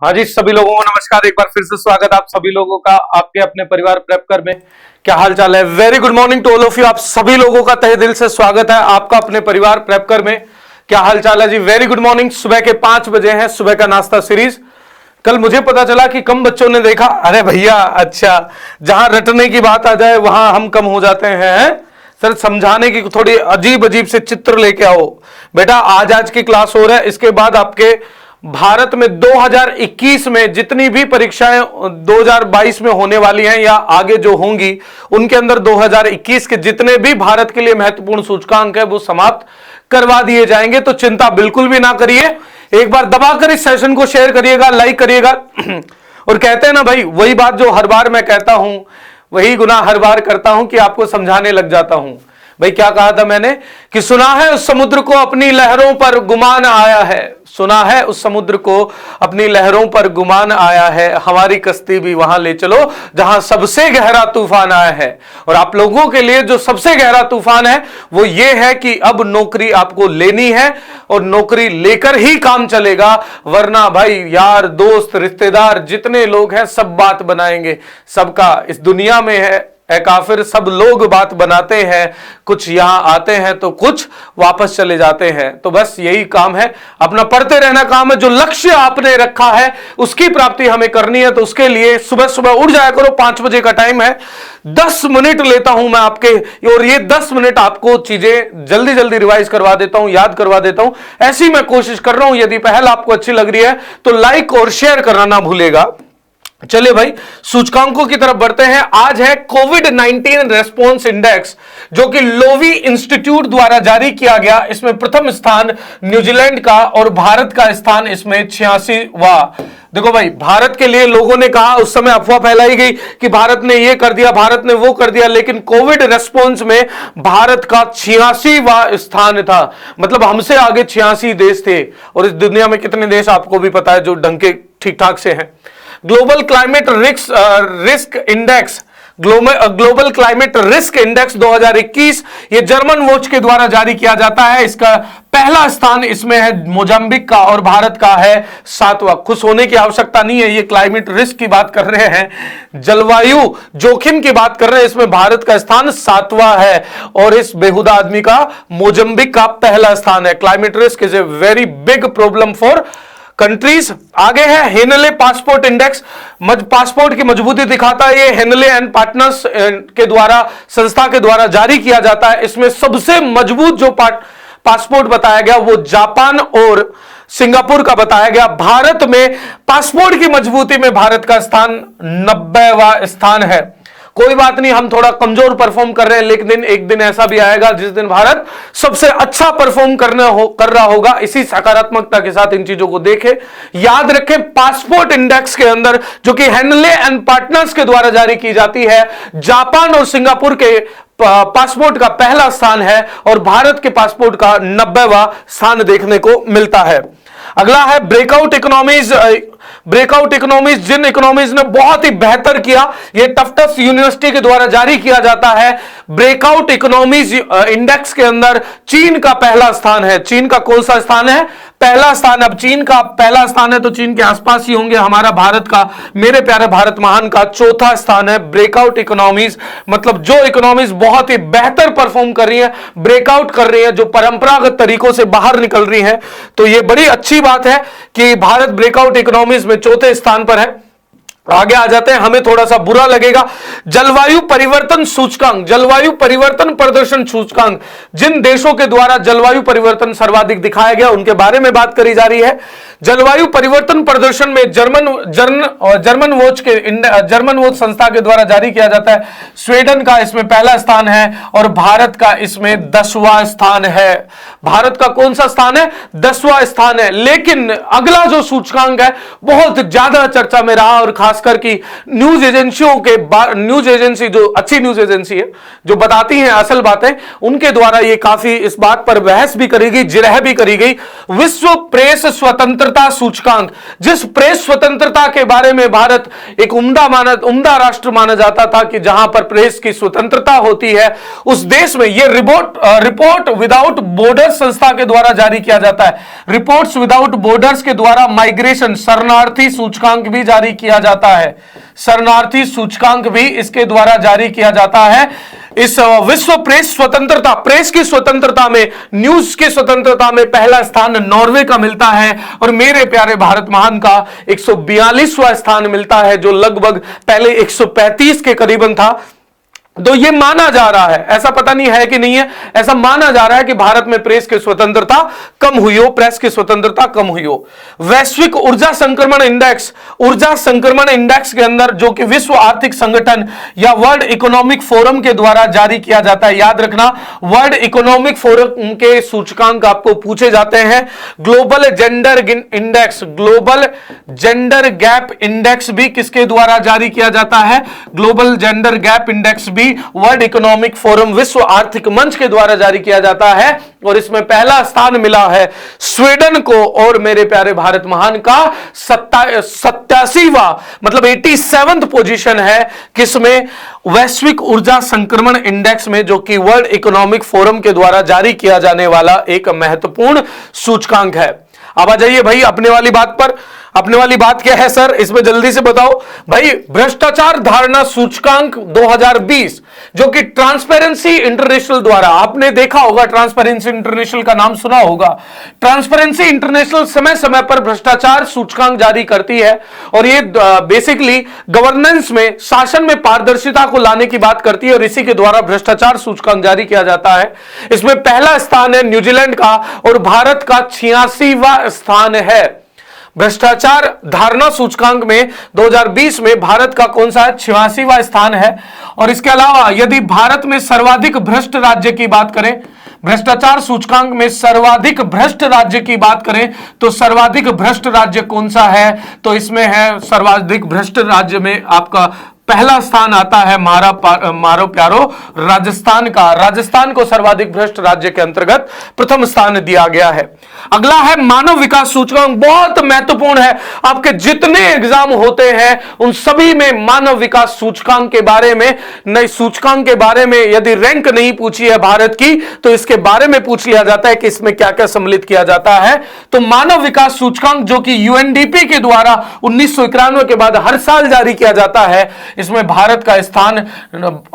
हाँ जी, सभी लोगों को नमस्कार। एक बार फिर से स्वागत आप सभी लोगों का आपके अपने परिवार प्रेपकर में। क्या हाल चाल है? Very good morning to all of you. आप सभी लोगों का तहे दिल से स्वागत है आपका अपने परिवार प्रेपकर में। क्या हाल चाल है जी? Very good morning. सुबह के 5 बजे है सुबह का नाश्ता सीरीज। कल मुझे पता चला कि कम बच्चों ने देखा। अरे भैया, अच्छा, जहां रटने की बात आ जाए वहां हम कम हो जाते हैं। सर, समझाने की थोड़ी अजीब अजीब से चित्र लेके आओ बेटा। आज की क्लास हो रहा है, इसके बाद आपके भारत में 2021 में जितनी भी परीक्षाएं 2022 में होने वाली हैं या आगे जो होंगी, उनके अंदर 2021 के जितने भी भारत के लिए महत्वपूर्ण सूचकांक है वो समाप्त करवा दिए जाएंगे। तो चिंता बिल्कुल भी ना करिए। एक बार दबाकर इस सेशन को शेयर करिएगा, लाइक करिएगा। और कहते हैं ना भाई, वही बात जो हर बार मैं कहता हूं, वही गुनाह हर बार करता हूं कि आपको समझाने लग जाता हूं। भाई क्या कहा था मैंने कि सुना है उस समुद्र को अपनी लहरों पर गुमान आया है। सुना है उस समुद्र को अपनी लहरों पर गुमान आया है। हमारी कश्ती भी वहां ले चलो जहां सबसे गहरा तूफान आया है। और आप लोगों के लिए जो सबसे गहरा तूफान है वो ये है कि अब नौकरी आपको लेनी है और नौकरी लेकर ही काम चलेगा। वरना भाई यार, दोस्त, रिश्तेदार जितने लोग हैं सब बात बनाएंगे। सबका इस दुनिया में है काफिर, सब लोग बात बनाते हैं। कुछ यहां आते हैं तो कुछ वापस चले जाते हैं। तो बस यही काम है, अपना पढ़ते रहना काम है। जो लक्ष्य आपने रखा है उसकी प्राप्ति हमें करनी है। तो उसके लिए सुबह सुबह उठ जाया करो। 5 बजे का टाइम है। 10 मिनट लेता हूं मैं आपके, और ये 10 मिनट आपको चीजें जल्दी जल्दी रिवाइज करवा देता हूं, याद करवा देता हूं। ऐसी मैं कोशिश कर रहा हूं। यदि पहल आपको अच्छी लग रही है तो लाइक और शेयर करना ना भूलेगा। चलिए भाई, सूचकांकों की तरफ बढ़ते हैं। आज है कोविड-19 रेस्पॉन्स इंडेक्स, जो कि लोवी इंस्टीट्यूट द्वारा जारी किया गया। इसमें प्रथम स्थान न्यूजीलैंड का और भारत का स्थान इसमें 86वां। देखो भाई, भारत के लिए लोगों ने कहा, उस समय अफवाह फैलाई गई कि भारत ने ये कर दिया, भारत ने वो कर दिया, लेकिन कोविड रेस्पॉन्स में भारत का 86वां स्थान था। मतलब हमसे आगे 86 देश थे। और इस दुनिया में कितने देश आपको भी पता है जो ढंग के ठीक ठाक से हैं। Global climate risk index, global climate risk index 2021, ये जर्मन वॉच के द्वारा जारी किया जाता है। इसका पहला स्थान इसमें है मोजाम्बिक का और भारत का है 7वां। खुश होने की आवश्यकता नहीं है, ये क्लाइमेट रिस्क की बात कर रहे हैं, जलवायु जोखिम की बात कर रहे हैं। इसमें भारत का स्थान 7वां है और इस बेहुदा आदमी का मोजाम्बिक का पहला स्थान है। Climate risk is a very big problem for countries. आगे है हेनले पासपोर्ट इंडेक्स, पासपोर्ट की मजबूती दिखाता है। ये हेनले एंड पार्टनर्स के द्वारा, संस्था के द्वारा जारी किया जाता है। इसमें सबसे मजबूत जो पासपोर्ट बताया गया वो जापान और सिंगापुर का बताया गया। भारत में पासपोर्ट की मजबूती में भारत का स्थान 90वां स्थान है। कोई बात नहीं, हम थोड़ा कमजोर परफॉर्म कर रहे हैं, लेकिन एक दिन ऐसा भी आएगा जिस दिन भारत सबसे अच्छा परफॉर्म कर रहा होगा। इसी सकारात्मकता के साथ इन चीजों को देखें, याद रखें। पासपोर्ट इंडेक्स के अंदर, जो कि हेनले एंड पार्टनर्स के द्वारा जारी की जाती है, जापान और सिंगापुर के पासपोर्ट का पहला स्थान है और भारत के पासपोर्ट का 90वां स्थान देखने को मिलता है। अगला है ब्रेकआउट इकोनॉमीज। ब्रेकआउट इकोनॉमीज, जिन इकोनॉमीज ने बहुत ही बेहतर किया, ये टफ्ट्स यूनिवर्सिटी के द्वारा जारी किया जाता है। ब्रेकआउट इकोनॉमीज इंडेक्स के अंदर चीन का पहला स्थान है। चीन का कौन सा स्थान है? पहला स्थान। अब चीन का पहला स्थान है तो चीन के आसपास ही होंगे हमारा भारत का, मेरे प्यारे भारत महान का चौथा स्थान है ब्रेकआउट इकोनॉमीज। मतलब जो इकोनॉमीज बहुत ही बेहतर परफॉर्म कर रही है, ब्रेकआउट कर रही है, जो परंपरागत तरीकों से बाहर निकल रही है। तो यह बड़ी अच्छी बात है कि भारत ब्रेकआउट इकोनॉमीज में चौथे स्थान पर है। आगे आ जाते हैं, हमें थोड़ा सा बुरा लगेगा। जलवायु परिवर्तन सूचकांक, जलवायु परिवर्तन प्रदर्शन सूचकांक, जिन देशों के द्वारा जलवायु परिवर्तन सर्वाधिक दिखाया गया उनके बारे में बात करी जा रही है। जलवायु परिवर्तन प्रदर्शन में जर्मन वॉच संस्था के द्वारा जारी किया जाता है। स्वीडन का इसमें पहला स्थान है और भारत का इसमें 10वां स्थान है। भारत का कौन सा स्थान है? 10वां स्थान है। लेकिन अगला जो सूचकांक है बहुत ज्यादा चर्चा में रहा और खास खासकर की न्यूज एजेंसियों के न्यूज एजेंसी जो अच्छी न्यूज एजेंसी है जो बताती हैं असल बातें, उनके द्वारा ये काफी इस बात पर बहस भी करी गई, जिरह भी करी गई। विश्व प्रेस स्वतंत्रता सूचकांक, जिस प्रेस स्वतंत्रता के बारे में भारत एक उम्दा राष्ट्र माना जाता था कि जहां पर प्रेस की स्वतंत्रता होती है, उस देश में यह रिपोर्ट विदाउट बॉर्डर्स संस्था के द्वारा जारी किया जाता है। रिपोर्ट्स विदाउट बॉर्डर्स के द्वारा माइग्रेशन शरणार्थी सूचकांक भी जारी किया जाता है। शरणार्थी सूचकांक भी इसके द्वारा जारी किया जाता है। इस विश्व प्रेस स्वतंत्रता, प्रेस की स्वतंत्रता में, न्यूज की स्वतंत्रता में पहला स्थान नॉर्वे का मिलता है और मेरे प्यारे भारत महान का 142वां स्थान मिलता है, जो लगभग पहले 135 के करीबन था। तो ये माना जा रहा है, ऐसा पता नहीं है कि नहीं है, ऐसा माना जा रहा है कि भारत में प्रेस की स्वतंत्रता कम हुई हो, प्रेस की स्वतंत्रता कम हुई हो। वैश्विक ऊर्जा संक्रमण इंडेक्स, ऊर्जा संक्रमण इंडेक्स के अंदर, जो कि विश्व आर्थिक संगठन या वर्ल्ड इकोनॉमिक फोरम के द्वारा जारी किया जाता है, याद रखना वर्ल्ड इकोनॉमिक फोरम के सूचकांक आपको पूछे जाते हैं। Global gender index, global gender gap index भी किसके द्वारा जारी किया जाता है? ग्लोबल जेंडर गैप इंडेक्स भी वर्ल्ड इकोनॉमिक फोरम, विश्व आर्थिक मंच के द्वारा जारी किया जाता है और इसमें पहला स्थान मिला है स्वीडन को और मेरे प्यारे भारत महान का 87वां मतलब 87th पोजीशन है किसमें? वैश्विक ऊर्जा संक्रमण इंडेक्स में, जो कि वर्ल्ड इकोनॉमिक फोरम के द्वारा जारी किया जाने वाला एक महत्वपूर्ण सूचकांक है। अब आ जाइए भाई अपने वाली बात पर। अपने वाली बात क्या है सर, इसमें जल्दी से बताओ भाई। भ्रष्टाचार धारणा सूचकांक 2020, जो कि ट्रांसपेरेंसी इंटरनेशनल द्वारा, आपने देखा होगा ट्रांसपेरेंसी इंटरनेशनल का नाम सुना होगा। ट्रांसपेरेंसी इंटरनेशनल समय समय पर भ्रष्टाचार सूचकांक जारी करती है और ये बेसिकली गवर्नेंस में, शासन में पारदर्शिता को लाने की बात करती है और इसी के द्वारा भ्रष्टाचार सूचकांक जारी किया जाता है। इसमें पहला स्थान है न्यूजीलैंड का और भारत का 86वां स्थान है। भ्रष्टाचार धारणा सूचकांक में 2020 में भारत का कौन सा है? 86वां स्थान है। और इसके अलावा यदि भारत में सर्वाधिक भ्रष्ट राज्य की बात करें, भ्रष्टाचार सूचकांक में सर्वाधिक भ्रष्ट राज्य की बात करें तो सर्वाधिक भ्रष्ट राज्य कौन सा है? तो इसमें है सर्वाधिक भ्रष्ट राज्य में आपका पहला स्थान आता है मारो प्यारो राजस्थान का। राजस्थान को सर्वाधिक भ्रष्ट राज्य के अंतर्गत प्रथम स्थान दिया गया है। अगला है मानव विकास सूचकांक, बहुत महत्वपूर्ण है। आपके जितने एग्जाम होते हैं उन सभी में मानव विकास सूचकांक के बारे में, नई सूचकांक के बारे में यदि रैंक नहीं पूछी है भारत की तो इसके बारे में पूछ लिया जाता है कि इसमें क्या क्या सम्मिलित किया जाता है। तो मानव विकास सूचकांक, जो कि यूएनडीपी के द्वारा 1991 के बाद हर साल जारी किया जाता है, इसमें भारत का स्थान,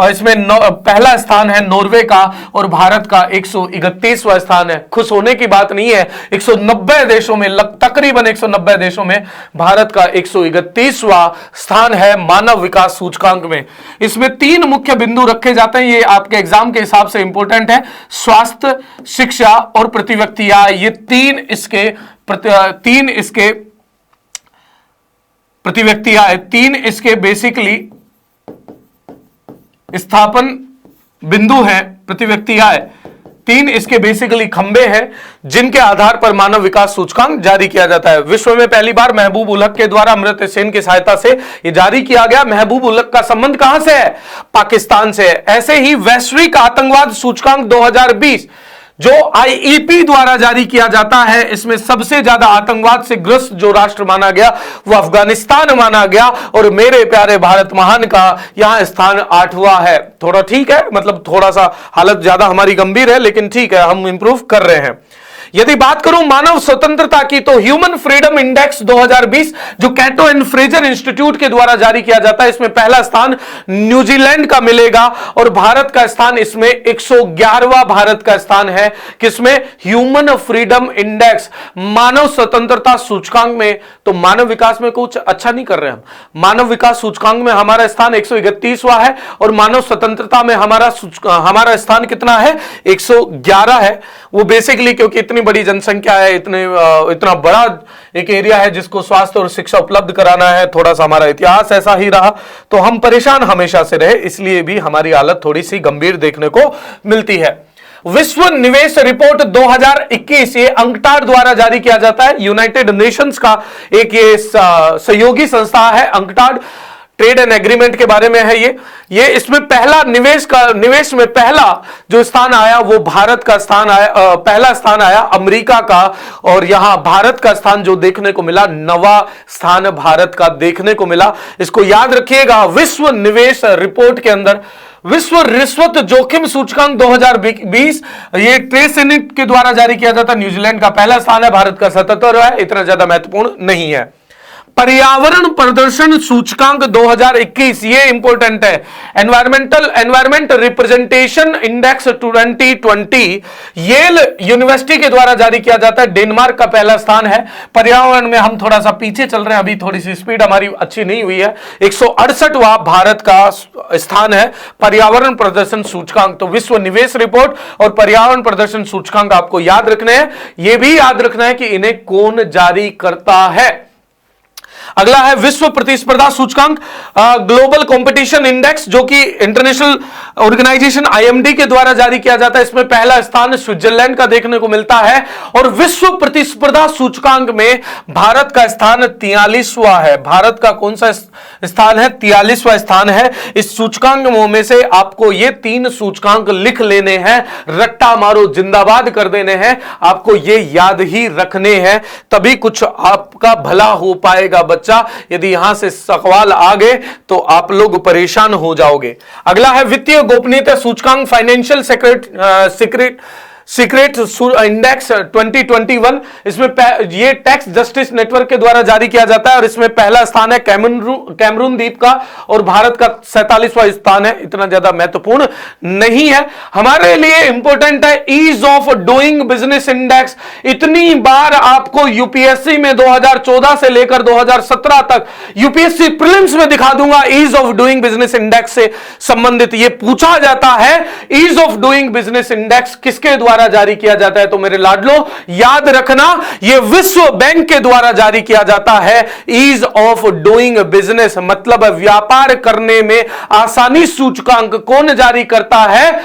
इसमें पहला स्थान है नॉर्वे का और भारत का 131वां स्थान है। खुश होने की बात नहीं है, 190 देशों में, तकरीबन 190 देशों में भारत का 131वां स्थान है मानव विकास सूचकांक में। इसमें 3 मुख्य बिंदु रखे जाते हैं, ये आपके एग्जाम के हिसाब से इंपॉर्टेंट है। स्वास्थ्य, शिक्षा और प्रति व्यक्ति आय, ये 3 इसके प्रति व्यक्ति आय, 3 इसके बेसिकली स्थापन बिंदु है। प्रति व्यक्ति आय 3 इसके बेसिकली खंबे हैं जिनके आधार पर मानव विकास सूचकांक जारी किया जाता है। विश्व में पहली बार महबूब उल हक के द्वारा अमर्त्य सेन की सहायता से यह जारी किया गया। महबूब उल हक का संबंध कहां से है? पाकिस्तान से है। ऐसे ही वैश्विक आतंकवाद सूचकांक 2020 जो आईईपी द्वारा जारी किया जाता है, इसमें सबसे ज्यादा आतंकवाद से ग्रस्त जो राष्ट्र माना गया वो अफगानिस्तान माना गया और मेरे प्यारे भारत महान का यहां स्थान 8वां है। थोड़ा ठीक है, मतलब थोड़ा सा हालत ज्यादा हमारी गंभीर है लेकिन ठीक है, हम इंप्रूव कर रहे हैं। यदि बात करूं मानव स्वतंत्रता की तो ह्यूमन फ्रीडम इंडेक्स 2020 जो कैटो एंड फ्रेजर इंस्टीट्यूट के द्वारा जारी किया जाता है, इसमें पहला स्थान न्यूजीलैंड का मिलेगा और भारत का स्थान इसमें 111वां भारत का स्थान है। किसमें? ह्यूमन फ्रीडम इंडेक्स, मानव स्वतंत्रता सूचकांक में। तो मानव विकास में कुछ अच्छा नहीं कर रहे हम। मानव विकास सूचकांक में हमारा स्थान 131वां है और मानव स्वतंत्रता में हमारा स्थान कितना है? 111 है। वो बेसिकली क्योंकि इतनी बड़ी जनसंख्या है, इतना बड़ा एक एरिया है जिसको स्वास्थ्य और शिक्षा उपलब्ध कराना है, थोड़ा सा हमारा इतिहास ऐसा ही रहा तो हम परेशान हमेशा से रहे, इसलिए भी हमारी हालत थोड़ी सी गंभीर देखने को मिलती है। विश्व निवेश रिपोर्ट 2021 ये अंकटाड द्वारा जारी किया जाता है। यूनाइटेड नेशंस का एक ये सहयोगी संस्था है अंकटाड, ट्रेड एंड एग्रीमेंट के बारे में है ये इसमें पहला निवेश में पहला जो स्थान आया वो भारत का स्थान आया, पहला स्थान आया अमेरिका का, और यहां भारत का स्थान जो देखने को मिला, नवा स्थान भारत का देखने को मिला। इसको याद रखिएगा। विश्व निवेश रिपोर्ट के अंदर विश्व रिश्वत जोखिम सूचकांक 2020 ये ट्रेड सेनेट के द्वारा जारी किया जाता है। न्यूजीलैंड का पहला स्थान है, भारत का 77वां है, इतना ज्यादा महत्वपूर्ण नहीं है। पर्यावरण प्रदर्शन सूचकांक 2021 ये इंपॉर्टेंट है। Environment representation index 2020 Yale university के द्वारा जारी किया जाता है। डेनमार्क का पहला स्थान है। पर्यावरण में हम थोड़ा सा पीछे चल रहे हैं, अभी थोड़ी सी स्पीड हमारी अच्छी नहीं हुई है। 168वां भारत का स्थान है पर्यावरण प्रदर्शन सूचकांक। तो विश्व निवेश रिपोर्ट और पर्यावरण प्रदर्शन सूचकांक आपको याद रखने हैं। यह भी याद रखना है कि इन्हें कौन जारी करता है। अगला है विश्व प्रतिस्पर्धा सूचकांक, ग्लोबल कंपटीशन इंडेक्स, जो कि इंटरनेशनल ऑर्गेनाइजेशन आईएमडी के द्वारा जारी किया जाता है। इसमें पहला स्थान स्विट्जरलैंड का देखने को मिलता है। और विश्व प्रतिस्पर्धा सूचकांक में भारत का स्थान 43वां है। भारत का कौन सा स्थान है? 43वां स्थान है। इस सूचकांक में से आपको ये 3 सूचकांक लिख लेने हैं, रट्टा मारो जिंदाबाद कर देने हैं। आपको ये याद ही रखने हैं, तभी कुछ आपका भला हो पाएगा बच्चा। यदि यहां से सवाल आ गए तो आप लोग परेशान हो जाओगे। अगला है वित्तीय गोपनीयता सूचकांक, फाइनेंशियल सीक्रेट इंडेक्स 2021। इसमें ये टैक्स जस्टिस नेटवर्क के द्वारा जारी किया जाता है और इसमें पहला स्थान है कैमरून द्वीप का और भारत का 47वां स्थान है। इतना ज्यादा महत्वपूर्ण नहीं है। हमारे लिए इंपॉर्टेंट है ease of doing business index. इतनी बार आपको यूपीएससी में 2014 से लेकर 2017 तक यूपीएससी प्रीलिम्स में दिखा दूंगा। Ease of doing business index से संबंधित यह पूछा जाता है। Ease of doing business index किसके द्वारा जारी किया जाता है? तो मेरे लाडलो याद रखना, यह विश्व बैंक के द्वारा जारी किया जाता है। ईज ऑफ डूइंग बिजनेस मतलब व्यापार करने में आसानी सूचकांक कौन जारी करता है?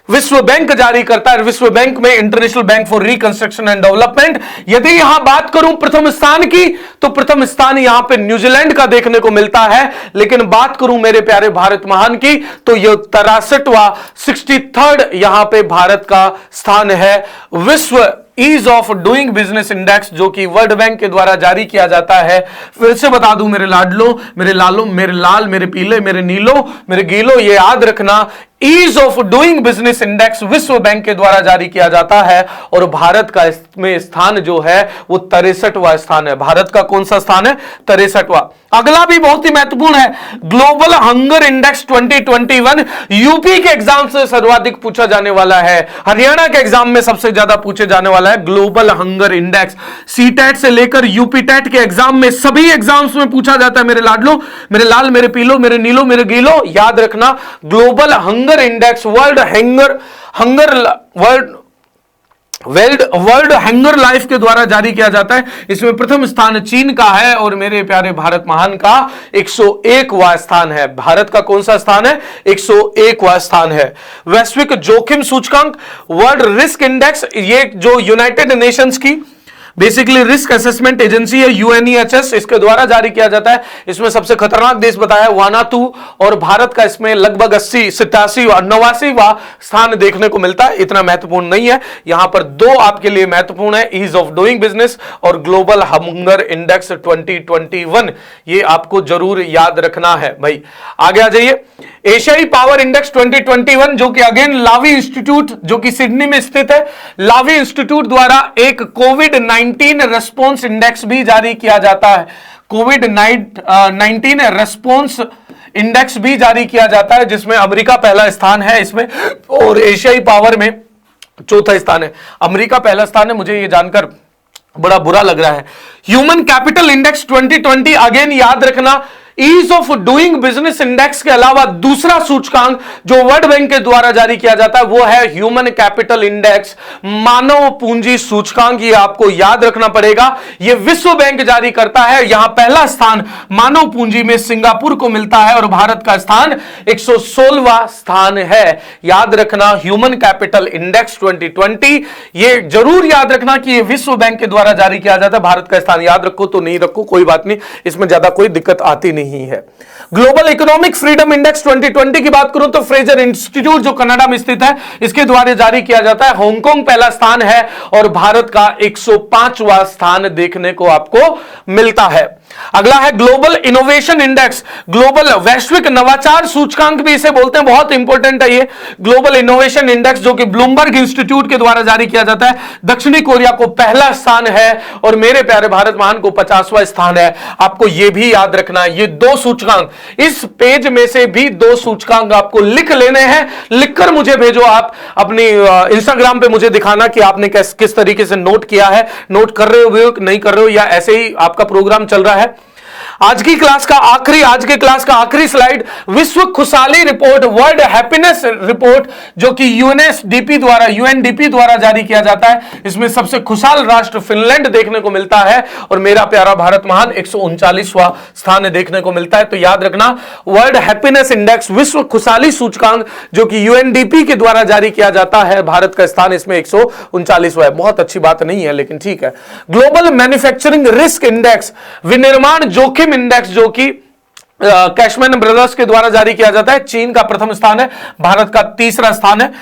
विश्व बैंक जारी करता है। विश्व बैंक में international bank for reconstruction and development. यदि यहां बात करूं प्रथम स्थान की, तो प्रथम स्थान यहां पे न्यूजीलैंड का देखने को मिलता है। लेकिन बात करूं मेरे प्यारे भारत महान की, तो यह 63वां 63rd यहां पे भारत का स्थान है। विश्व ease of doing business index जो कि वर्ल्ड बैंक के द्वारा जारी किया जाता है। फिर से बता दूं मेरे लाडलो, मेरे लालो, मेरे लाल, मेरे पीले, मेरे नीलो, मेरे गीलो, ये याद रखना, ease of doing business index विश्व बैंक के द्वारा जारी किया जाता है और भारत का इसमें स्थान जो है वो 63वां स्थान है। भारत का कौन सा स्थान है? 63वां। अगला भी बहुत ही महत्वपूर्ण है, ग्लोबल हंगर इंडेक्स 2021। यूपी के एग्जाम से सर्वाधिक पूछा जाने वाला है, हरियाणा के एग्जाम में सबसे ज्यादा पूछे जाने वाला है ग्लोबल हंगर इंडेक्स। सीटेट से लेकर यूपीटेट के एग्जाम में सभी एग्जाम्स में पूछा जाता है मेरे लाडलो, मेरे लाल, मेरे पीलो, मेरे नीलो, मेरे गीलो। याद रखना global hunger index world hunger life के द्वारा जारी किया जाता है। इसमें प्रथम स्थान चीन का है और मेरे प्यारे भारत महान का 101वां स्थान है। भारत का कौन सा स्थान है? 101वां स्थान है। वैश्विक जोखिम सूचकांक वर्ल्ड रिस्क इंडेक्स, ये जो यूनाइटेड नेशंस की बेसिकली रिस्क असेसमेंट एजेंसी है यूएनईएचएस, इसके द्वारा जारी किया जाता है। इसमें सबसे खतरनाक देश बताया वानातू और भारत का इसमें लगभग 80, 87, 89वां स्थान देखने को मिलता है। इतना महत्वपूर्ण नहीं है। यहां पर 2 आपके लिए महत्वपूर्ण है, ईज ऑफ डूइंग बिजनेस और ग्लोबल हंगर इंडेक्स 2021। ये आपको जरूर याद रखना है भाई। आगे आ जाइए, एशियाई पावर इंडेक्स 2021 जो कि अगेन लावी इंस्टीट्यूट जो कि सिडनी में स्थित है, लावी इंस्टीट्यूट द्वारा एक कोविड-19 रेस्पॉन्स इंडेक्स भी जारी किया जाता है। कोविड-19 रेस्पॉन्स इंडेक्स भी जारी किया जाता है जिसमें अमेरिका पहला स्थान है इसमें और एशियाई पावर में 4था स्थान है। अमेरिका पहला स्थान है, मुझे यह जानकर बड़ा बुरा लग रहा है। ह्यूमन कैपिटल इंडेक्स 2020 अगेन याद रखना, ease of doing business index के अलावा दूसरा सूचकांक जो वर्ल्ड बैंक के द्वारा जारी किया जाता है वो है ह्यूमन कैपिटल इंडेक्स, मानव पूंजी सूचकांक। ये आपको याद रखना पड़ेगा, ये विश्व बैंक जारी करता है। यहां पहला स्थान मानव पूंजी में सिंगापुर को मिलता है और भारत का स्थान 116वां स्थान है। याद रखना ह्यूमन कैपिटल इंडेक्स 2020, ये जरूर याद रखना कि ये विश्व बैंक के द्वारा जारी किया जाता है। भारत का स्थान याद रखो तो नहीं रखो कोई बात नहीं, इसमें ज्यादा कोई दिक्कत आती नहीं है। ग्लोबल इकोनॉमिक फ्रीडम इंडेक्स 2020 की बात करूं तो फ्रेजर इंस्टीट्यूट जो कनाडा में स्थित है इसके द्वारा जारी किया जाता है। हांगकांग पहला स्थान है और भारत का 105वां स्थान देखने को आपको मिलता है। अगला है ग्लोबल इनोवेशन इंडेक्स, ग्लोबल वैश्विक नवाचार सूचकांक भी इसे बोलते हैं, बहुत इंपॉर्टेंट है ये ग्लोबल इनोवेशन इंडेक्स जो कि ब्लूमबर्ग इंस्टीट्यूट के द्वारा जारी किया जाता है। दक्षिणी कोरिया को पहला स्थान है और मेरे प्यारे भारत महान को 50वां स्थान है। आपको यह भी याद रखना है, ये दो सूचकांक, इस पेज में से भी दो सूचकांक आपको लिख लेने हैं। लिखकर मुझे भेजो, आप अपनी इंस्टाग्राम पे मुझे दिखाना कि आपने किस तरीके से नोट किया है, नोट कर रहे हो नहीं कर रहे हो या ऐसे ही आपका प्रोग्राम चल रहा है। आज के क्लास का आखिरी स्लाइड विश्व खुशहाली रिपोर्ट, वर्ल्ड हैप्पीनेस रिपोर्ट जो कि यूएनडीपी द्वारा जारी किया जाता है। इसमें सबसे खुशहाल राष्ट्र फिनलैंड देखने को मिलता है और मेरा प्यारा भारत महान 139वां स्थान देखने को मिलता है। तो याद रखना वर्ल्ड हैप्पीनेस इंडेक्स, विश्व खुशहाली सूचकांक जो कि यूएनडीपी के द्वारा जारी किया जाता है, भारत का स्थान इसमें 139वां है। बहुत अच्छी बात नहीं है लेकिन ठीक है। ग्लोबल मैन्युफैक्चरिंग रिस्क इंडेक्स, विनिर्माण जोखिम इंडेक्स जो कि कैशमैन ब्रदर्स के द्वारा जारी किया जाता है, चीन का प्रथम स्थान है, भारत का तीसरा स्थान है।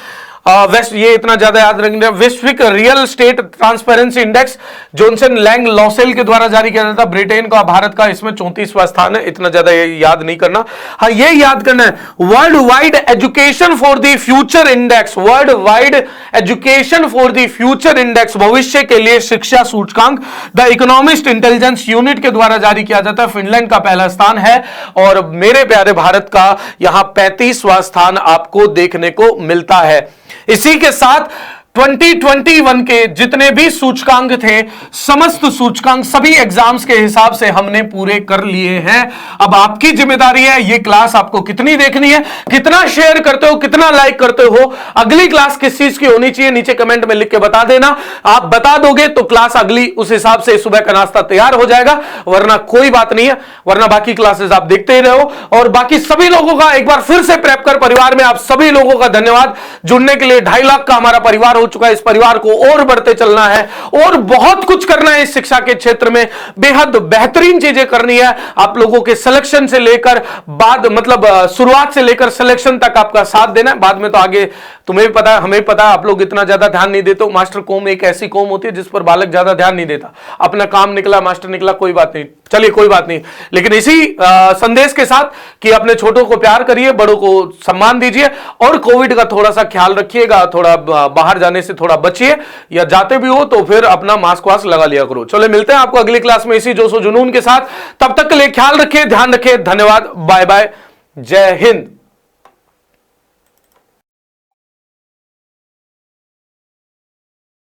ये इतना ज्यादा याद रखेंगे। वैश्विक real estate transparency index Johnson Lang LaSalle के द्वारा जारी किया जाता है, ब्रिटेन का, भारत का इसमें 34वां स्थान है। इतना ज्यादा याद नहीं करना, हाँ ये याद करना है world wide education for the future index, world wide education for the future index, भविष्य के लिए शिक्षा सूचकांक, द इकोनॉमिस्ट इंटेलिजेंस यूनिट के द्वारा जारी किया जाता है। फिनलैंड का पहला स्थान है और मेरे प्यारे भारत का यहां 35वां स्थान आपको देखने को मिलता है। इसी के साथ 2021 के जितने भी सूचकांक थे, समस्त सूचकांक सभी एग्जाम्स के हिसाब से हमने पूरे कर लिए हैं। अब आपकी जिम्मेदारी है ये क्लास आपको कितनी देखनी है, कितना शेयर करते हो, कितना लाइक करते हो, अगली क्लास किस चीज की होनी चाहिए नीचे कमेंट में लिख के बता देना। आप बता दोगे तो क्लास अगली उस हिसाब से सुबह का नाश्ता तैयार हो जाएगा, वरना कोई बात नहीं है, वरना बाकी क्लासेस आप देखते ही रहो। और बाकी सभी लोगों का एक बार फिर से प्रेप कर परिवार में आप सभी लोगों का धन्यवाद जुड़ने के लिए। 2.5 लाख का हमारा परिवार हो चुका है, इस परिवार को और बढ़ते चलना है और बहुत कुछ करना है इस शिक्षा के क्षेत्र में, बेहद बेहतरीन चीजें करनी है। आप लोगों के सिलेक्शन से लेकर बाद मतलब शुरुआत से लेकर सिलेक्शन तक आपका साथ देना है। बाद में तो आगे तुम्हें भी पता है, हमें पता है, आप लोग इतना ज्यादा ध्यान नहीं देते हो। मास्टर कौम एक ऐसी कौम होती है जिस पर बालक ज्यादा ध्यान नहीं देता, अपना काम निकला, मास्टर निकला, कोई बात नहीं, चलिए कोई बात नहीं। लेकिन इसी संदेश के साथ कि अपने छोटों को प्यार करिए, बड़ों को सम्मान दीजिए और कोविड का थोड़ा सा ख्याल रखिएगा, थोड़ा बाहर जाने से थोड़ा बचिए, या जाते भी हो तो फिर अपना मास्क वास्क लगा लिया करो। चलो मिलते हैं आपको अगली क्लास में इसी जोश और जुनून के साथ, तब तक के लिए ख्याल रखिए, ध्यान रखिए, धन्यवाद, बाय बाय, जय हिंद।